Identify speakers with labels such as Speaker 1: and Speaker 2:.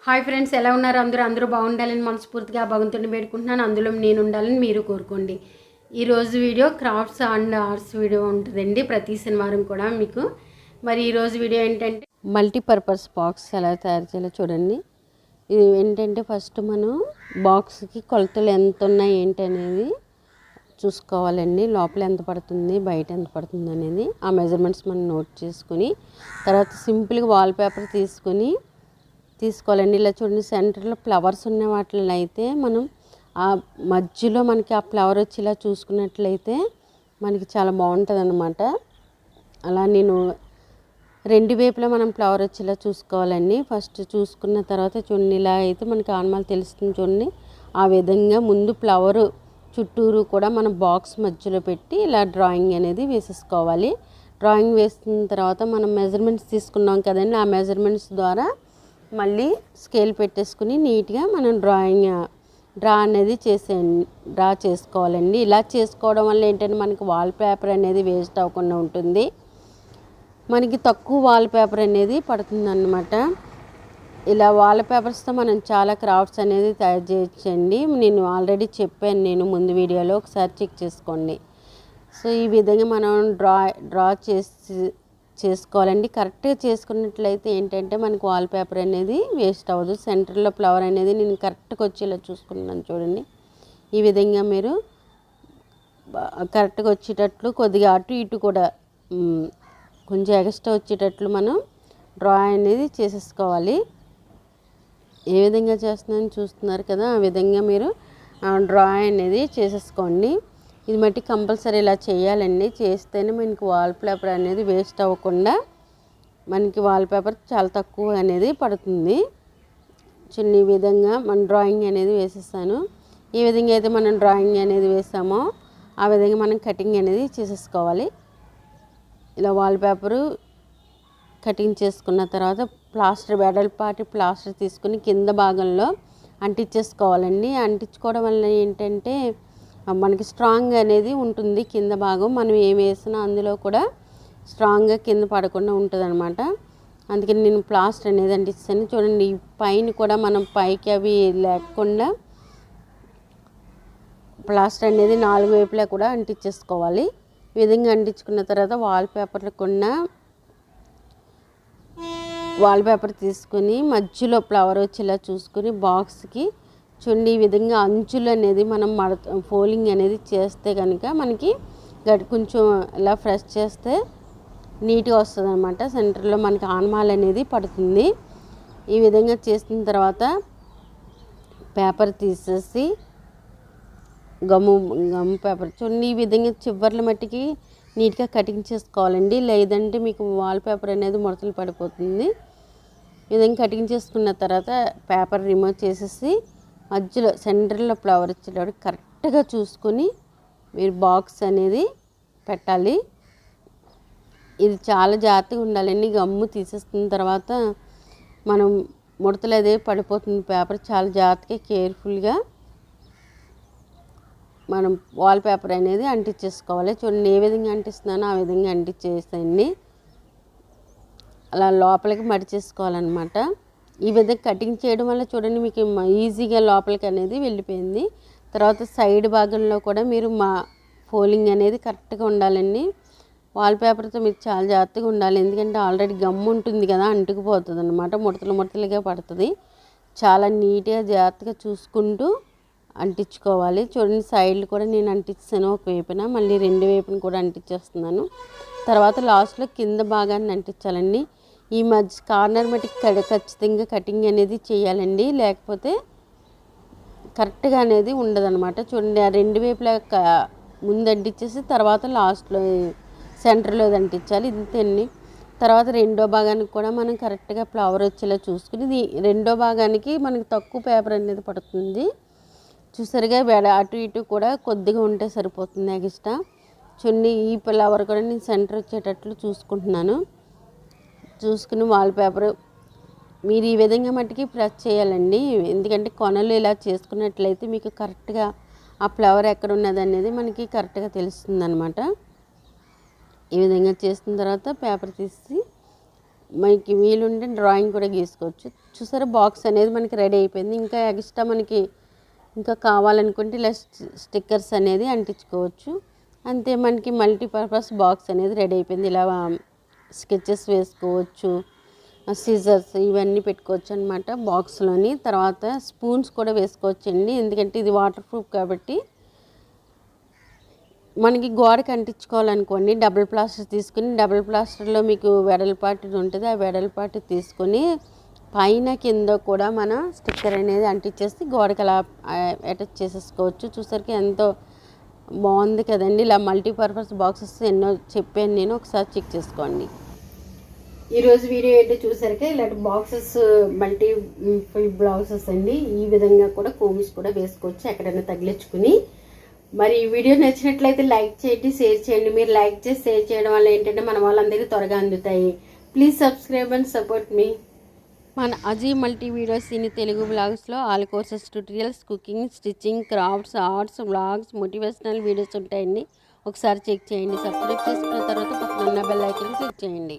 Speaker 1: Hi friends, ఎలా ఉన్నారు? అందరూ బాగుండాలని మనస్ఫూర్తిగా భగవంతుని వేడుకుంటున్నాను. అందులో నేను ఉండాలని మీరు కోరుకోండి. ఈరోజు video crafts and arts video ఉంటుందండి, ప్రతి శనివారం కూడా మీకు. మరి ఈరోజు వీడియో ఏంటంటే మల్టీపర్పస్ బాక్స్ ఎలా తయారు చేయాలో చూడండి. ఇది ఏంటంటే ఫస్ట్ మనం బాక్స్కి కొలతలు ఎంత ఉన్నాయి ఏంటి అనేది చూసుకోవాలండి. లోపల ఎంత పడుతుంది, బయట ఎంత పడుతుంది అనేది ఆ మెజర్మెంట్స్ మనం నోట్ చేసుకుని, తర్వాత సింపుల్గా వాల్ పేపర్ తీసుకోవాలండి. ఇలా చూడండి, సెంటర్లో ఫ్లవర్స్ ఉన్న వాటిని అయితే మనం ఆ మధ్యలో మనకి ఆ ఫ్లవర్ వచ్చి ఇలా చూసుకున్నట్లయితే మనకి చాలా బాగుంటుంది అన్నమాట. అలా నేను రెండు వైపులా మనం ఫ్లవర్ వచ్చేలా చూసుకోవాలండి. ఫస్ట్ చూసుకున్న తర్వాత చూడండి, ఇలా అయితే మనకి ఆనమాలు తెలుస్తుంది చూడండి. ఆ విధంగా ముందు ఫ్లవర్ చుట్టూరు కూడా మనం బాక్స్ మధ్యలో పెట్టి ఇలా డ్రాయింగ్ అనేది వేసేసుకోవాలి. డ్రాయింగ్ వేసిన తర్వాత మనం మెజర్మెంట్స్ తీసుకున్నాం కదండి, ఆ మెజర్మెంట్స్ ద్వారా మళ్ళీ స్కేల్ పెట్టేసుకుని నీట్గా మనం డ్రా అనేది డ్రా చేసుకోవాలండి. ఇలా చేసుకోవడం వల్ల ఏంటంటే మనకి వాల్ పేపర్ అనేది వేస్ట్ అవ్వకుండా ఉంటుంది. మనకి తక్కువ వాల్ పేపర్ అనేది పడుతుందన్నమాట. ఇలా వాల్ పేపర్స్తో మనం చాలా క్రాఫ్ట్స్ అనేది తయారు చేయొచ్చండి. నేను ఆల్రెడీ చెప్పాను ముందు వీడియోలో, ఒకసారి చెక్ చేసుకోండి. సో ఈ విధంగా మనం డ్రా చేసుకోవాలండి. కరెక్ట్గా చేసుకున్నట్లయితే ఏంటంటే మనకి వాల్ పేపర్ అనేది వేస్ట్ అవ్వదు. సెంటర్లో ఫ్లవర్ అనేది నేను కరెక్ట్గా వచ్చేలా చూసుకున్నాను చూడండి. ఈ విధంగా మీరు కరెక్ట్గా వచ్చేటట్లు కొద్దిగా అటు ఇటు కూడా కొంచెం ఎక్స్ట్రా వచ్చేటట్లు మనం డ్రా అనేది చేసేసుకోవాలి. ఏ విధంగా చేస్తున్నానని చూస్తున్నారు కదా, ఆ విధంగా మీరు డ్రా అనేది చేసేసుకోండి. ఇది మట్టి కంపల్సరీ ఇలా చేయాలండి. చేస్తేనే మనకి వాల్ పేపర్ అనేది వేస్ట్ అవ్వకుండా మనకి వాల్ పేపర్ చాలా తక్కువ అనేది పడుతుంది. చిన్న ఈ విధంగా మనం డ్రాయింగ్ అనేది వేసేస్తాను. ఈ విధంగా అయితే మనం డ్రాయింగ్ అనేది వేసామో ఆ విధంగా మనం కటింగ్ అనేది చేసేసుకోవాలి. ఇలా వాల్ పేపరు కటింగ్ చేసుకున్న తర్వాత వెడల్పాటి ప్లాస్టర్ తీసుకుని కింద భాగంలో అంటించేసుకోవాలండి. అంటించుకోవడం వల్ల ఏంటంటే మనకి స్ట్రాంగ్ అనేది ఉంటుంది. కింద భాగం మనం ఏం వేసినా అందులో కూడా స్ట్రాంగ్గా కింద పడకుండా ఉంటుంది అనమాట. అందుకని నేను ప్లాస్టర్ అనేది అంటిస్తాను చూడండి. పైన కూడా మనం పైకి అవి లేకుండా ప్లాస్టర్ అనేది 4 వైపులా కూడా అంటించేసుకోవాలి. ఈ విధంగా అంటించుకున్న తర్వాత వాల్ పేపర్ తీసుకుని మధ్యలో ఫ్లవర్ వచ్చేలా చూసుకుని బాక్స్కి చూడండి, ఈ విధంగా అంచులు అనేది మనం ఫోల్డింగ్ అనేది చేస్తే కనుక మనకి కొంచెం ఇలా ఫ్రెష్ చేస్తే నీట్గా వస్తుంది అనమాట. సెంటర్లో మనకి ఆనమాలు అనేది పడుతుంది. ఈ విధంగా చేసిన తర్వాత పేపర్ తీసేసి గమ్ము పేపర్ చూడండి, ఈ విధంగా చివర్ల మట్టికి నీట్గా కటింగ్ చేసుకోవాలండి. లేదంటే మీకు వాల్ పేపర్ అనేది ముడతలు పడిపోతుంది. ఈ విధంగా కటింగ్ చేసుకున్న తర్వాత పేపర్ రిమూవ్ చేసేసి మధ్యలో సెంటర్లో ఫ్లవర్ వచ్చేటప్పుడు కరెక్ట్గా చూసుకొని మీరు బాక్స్ అనేది పెట్టాలి. ఇది చాలా జాగ్రత్తగా ఉండాలండి. గమ్ము తీసేస్తున్న తర్వాత మనం ముడతలు అదే పడిపోతుంది పేపర్. చాలా జాగ్రత్తగా కేర్ఫుల్గా మనం వాల్ పేపర్ అనేది అంటించేసుకోవాలి. చూడండి, ఏ విధంగా అంటిస్తున్నానో ఆ విధంగా అంటించేసేయండి. అలా లోపలికి మడిచేసుకోవాలన్నమాట. ఈ విధంగా కటింగ్ చేయడం వల్ల చూడండి మీకు ఈజీగా లోపలికి అనేది వెళ్ళిపోయింది. తర్వాత సైడ్ భాగంలో కూడా మీరు ఫోల్డింగ్ అనేది కరెక్ట్గా ఉండాలండి. వాల్ పేపర్తో మీరు చాలా జాగ్రత్తగా ఉండాలి. ఎందుకంటే ఆల్రెడీ గమ్ ఉంటుంది కదా, అంటుకుపోతుంది అనమాట. ముడతలుగా పడుతుంది. చాలా నీట్గా జాగ్రత్తగా చూసుకుంటూ అంటించుకోవాలి. చూడండి, సైడ్లు కూడా నేను అంటించాను ఒక వైపున, మళ్ళీ 2 వైపున కూడా అంటించేస్తున్నాను. తర్వాత లాస్ట్లో కింద భాగాన్ని అంటించాలండి. ఈ మధ్య కార్నర్ మట్టికి ఖచ్చితంగా కటింగ్ అనేది చేయాలండి, లేకపోతే కరెక్ట్గా అనేది ఉండదన్నమాట. చూడండి, ఆ 2 వైపులా ముందు అంటించేసి తర్వాత లాస్ట్లో సెంటర్లో అంటించాలి. ఇంతేండి. తర్వాత రెండో భాగానికి కూడా మనం కరెక్ట్గా ఫ్లవర్ వచ్చేలా చూసుకుని రెండో భాగానికి మనకి తక్కువ పేపర్ అనేది పడుతుంది. చూసారుగా, అటు ఇటు కూడా కొద్దిగా ఉంటే సరిపోతుంది ఎక్స్ట్రా. చూడండి, ఈ ఫ్లవర్ కూడా నేను సెంటర్ వచ్చేటట్లు చూసుకుంటున్నాను. చూసుకుని వాల్ పేపర్ మీరు ఈ విధంగా మట్టికి ప్రెస్ చేయాలండి. ఎందుకంటే కొనలు ఇలా చేసుకున్నట్లయితే మీకు కరెక్ట్గా ఆ ఫ్లవర్ ఎక్కడ ఉన్నది అనేది మనకి కరెక్ట్గా తెలుస్తుంది అనమాట. ఈ విధంగా చేసిన తర్వాత పేపర్ తీసి మనకి వీలుంటే డ్రాయింగ్ కూడా గీసుకోవచ్చు. చూసారా బాక్స్ అనేది మనకి రెడీ అయిపోయింది. ఇంకా ఎక్స్ట్రా మనకి ఇంకా కావాలనుకుంటే ఇలా స్టిక్కర్స్ అనేది అంటించుకోవచ్చు. అంతే మనకి మల్టీపర్పస్ బాక్స్ అనేది రెడీ అయిపోయింది. ఇలా స్కెచెస్ వేసుకోవచ్చు, సిజర్స్ ఇవన్నీ పెట్టుకోవచ్చు అనమాట బాక్స్లోని. తర్వాత స్పూన్స్ కూడా వేసుకోవచ్చండి, ఎందుకంటే ఇది వాటర్ ప్రూఫ్ కాబట్టి. మనకి గోడకి అంటించుకోవాలనుకోండి, డబుల్ ప్లాస్టర్ తీసుకుని, డబుల్ ప్లాస్టర్లో మీకు వెడల్పాటిది ఉంటుంది, ఆ వెడల్పాటి తీసుకొని పైన కింద కూడా మన స్టిక్కర్ అనేది అంటించేసి గోడకి అలా అటాచ్ చేసేసుకోవచ్చు. చూసరికి ఎంతో బాగుంది కదండి. ఇలా మల్టీపర్పస్ బాక్సెస్ ఎన్నో చెప్పాను నేను, ఒకసారి చెక్ చేసుకోండి. ఈరోజు వీడియో ఏంటో చూసారుగా, ఇలాంటి బాక్సెస్ మల్టీ ఫుల్ బాక్సెస్ అండి. ఈ విధంగా కూడా కోమ్స్ కూడా వేసుకోవచ్చు ఎక్కడైనా తగిలించుకుని. మరి ఈ వీడియో నచ్చినట్లయితే లైక్ చేయండి, షేర్ చేయండి. మీరు లైక్ చేసి షేర్ చేయడం వల్ల ఏంటంటే మన వాళ్ళందరికీ త్వరగా అందుతాయి. Please subscribe and support me. మన అజీ మల్టీ వీడియోస్ ఇన్ తెలుగు బ్లాగ్స్లో all courses, tutorials, cooking, stitching, crafts, arts, blogs, motivational videos ఉంటాయండి. ఒకసారి చెక్ చేయండి. సబ్స్క్రైబ్ చేసుకున్న తర్వాత పక్కన ఉన్న బెల్ ఐకాన్ క్లిక్ చేయండి.